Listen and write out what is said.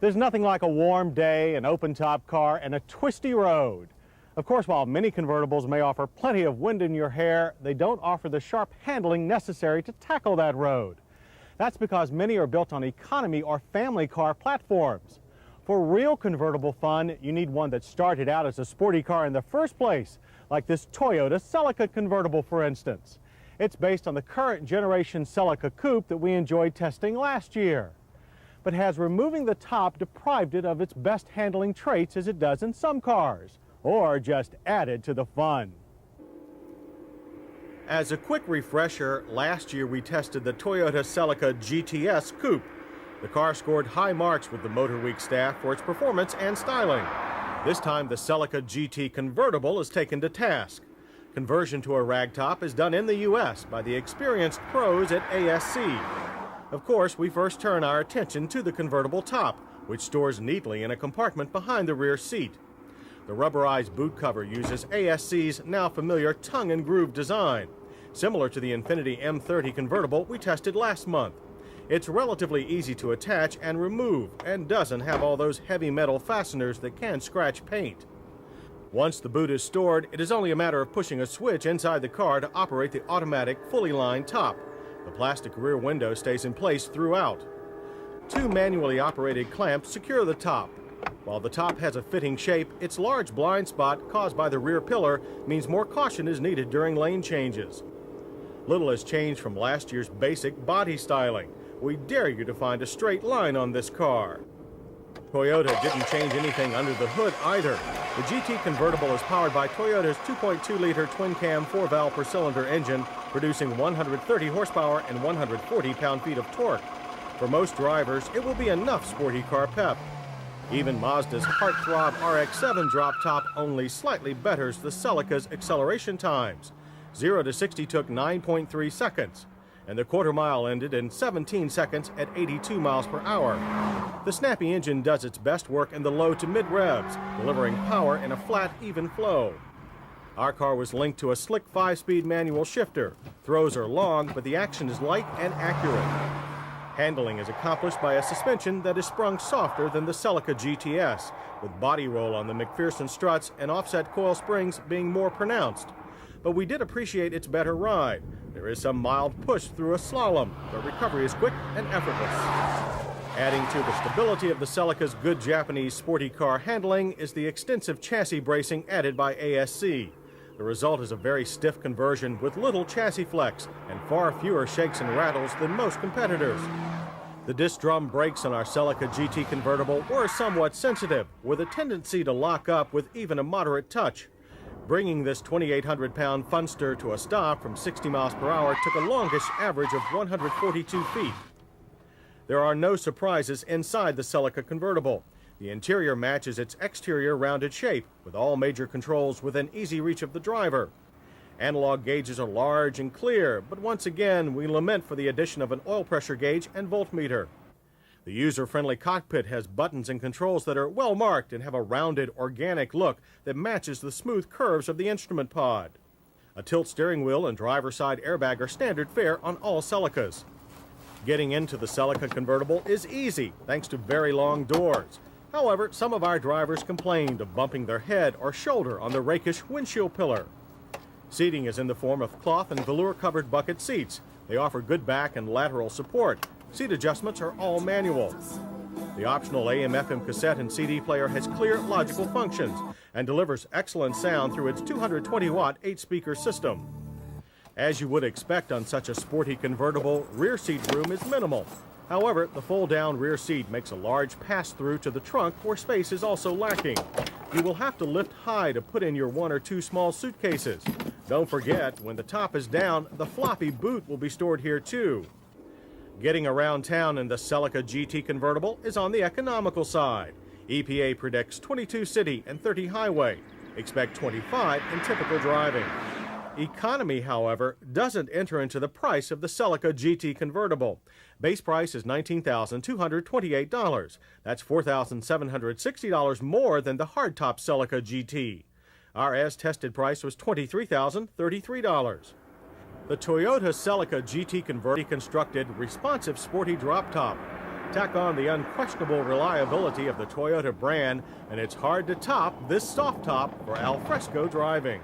There's nothing like a warm day, an open-top car, and a twisty road. Of course, while many convertibles may offer plenty of wind in your hair, they don't offer the sharp handling necessary to tackle that road. That's because many are built on economy or family car platforms. For real convertible fun, you need one that started out as a sporty car in the first place, like this Toyota Celica convertible, for instance. It's based on the current generation Celica coupe that we enjoyed testing last year. But has removing the top deprived it of its best handling traits as it does in some cars, or just added to the fun? As a quick refresher, last year we tested the Toyota Celica GTS coupe. The car scored high marks with the Motor Week staff for its performance and styling. This time the Celica GT convertible is taken to task. Conversion to a ragtop is done in the U.S. by the experienced pros at ASC. Of course, we first turn our attention to the convertible top, which stores neatly in a compartment behind the rear seat. The rubberized boot cover uses ASC's now familiar tongue and groove design, similar to the Infiniti M30 convertible we tested last month. It's relatively easy to attach and remove and doesn't have all those heavy metal fasteners that can scratch paint. Once the boot is stored, it is only a matter of pushing a switch inside the car to operate the automatic fully lined top. The plastic rear window stays in place throughout. Two manually operated clamps secure the top. While the top has a fitting shape, its large blind spot caused by the rear pillar means more caution is needed during lane changes. Little has changed from last year's basic body styling. We dare you to find a straight line on this car. Toyota didn't change anything under the hood either. The GT convertible is powered by Toyota's 2.2-liter twin-cam 4-valve per-cylinder engine, producing 130 horsepower and 140 pound-feet of torque. For most drivers, it will be enough sporty car pep. Even Mazda's heartthrob RX-7 drop top only slightly betters the Celica's acceleration times. 0 to 60 took 9.3 seconds, and the quarter mile ended in 17 seconds at 82 miles per hour. The snappy engine does its best work in the low to mid revs, delivering power in a flat, even flow. Our car was linked to a slick 5-speed manual shifter. Throws are long, but the action is light and accurate. Handling is accomplished by a suspension that is sprung softer than the Celica GTS, with body roll on the McPherson struts and offset coil springs being more pronounced. But we did appreciate its better ride. There is some mild push through a slalom, but recovery is quick and effortless. Adding to the stability of the Celica's good Japanese sporty car handling is the extensive chassis bracing added by ASC. The result is a very stiff conversion with little chassis flex and far fewer shakes and rattles than most competitors. The disc drum brakes on our Celica GT convertible were somewhat sensitive, with a tendency to lock up with even a moderate touch. Bringing this 2,800-pound funster to a stop from 60 miles per hour took a longish average of 142 feet. There are no surprises inside the Celica convertible. The interior matches its exterior rounded shape, with all major controls within easy reach of the driver. Analog gauges are large and clear, but once again, we lament for the addition of an oil pressure gauge and voltmeter. The user-friendly cockpit has buttons and controls that are well marked and have a rounded, organic look that matches the smooth curves of the instrument pod. A tilt steering wheel and driver's side airbag are standard fare on all Celicas. Getting into the Celica convertible is easy, thanks to very long doors. However, some of our drivers complained of bumping their head or shoulder on the rakish windshield pillar. Seating is in the form of cloth and velour-covered bucket seats. They offer good back and lateral support. Seat adjustments are all manual. The optional AM/FM cassette and CD player has clear, logical functions and delivers excellent sound through its 220-watt 8-speaker system. As you would expect on such a sporty convertible, rear seat room is minimal. However, the fold-down rear seat makes a large pass-through to the trunk where space is also lacking. You will have to lift high to put in your 1 or 2 small suitcases. Don't forget, when the top is down, the floppy boot will be stored here too. Getting around town in the Celica GT convertible is on the economical side. EPA predicts 22 city and 30 highway. Expect 25 in typical driving. Economy, however, doesn't enter into the price of the Celica GT convertible. Base price is $19,228. That's $4,760 more than the hardtop Celica GT. Our as-tested price was $23,033. The Toyota Celica GT convertible constructed responsive sporty drop top. Tack on the unquestionable reliability of the Toyota brand, and it's hard to top this soft top for al fresco driving.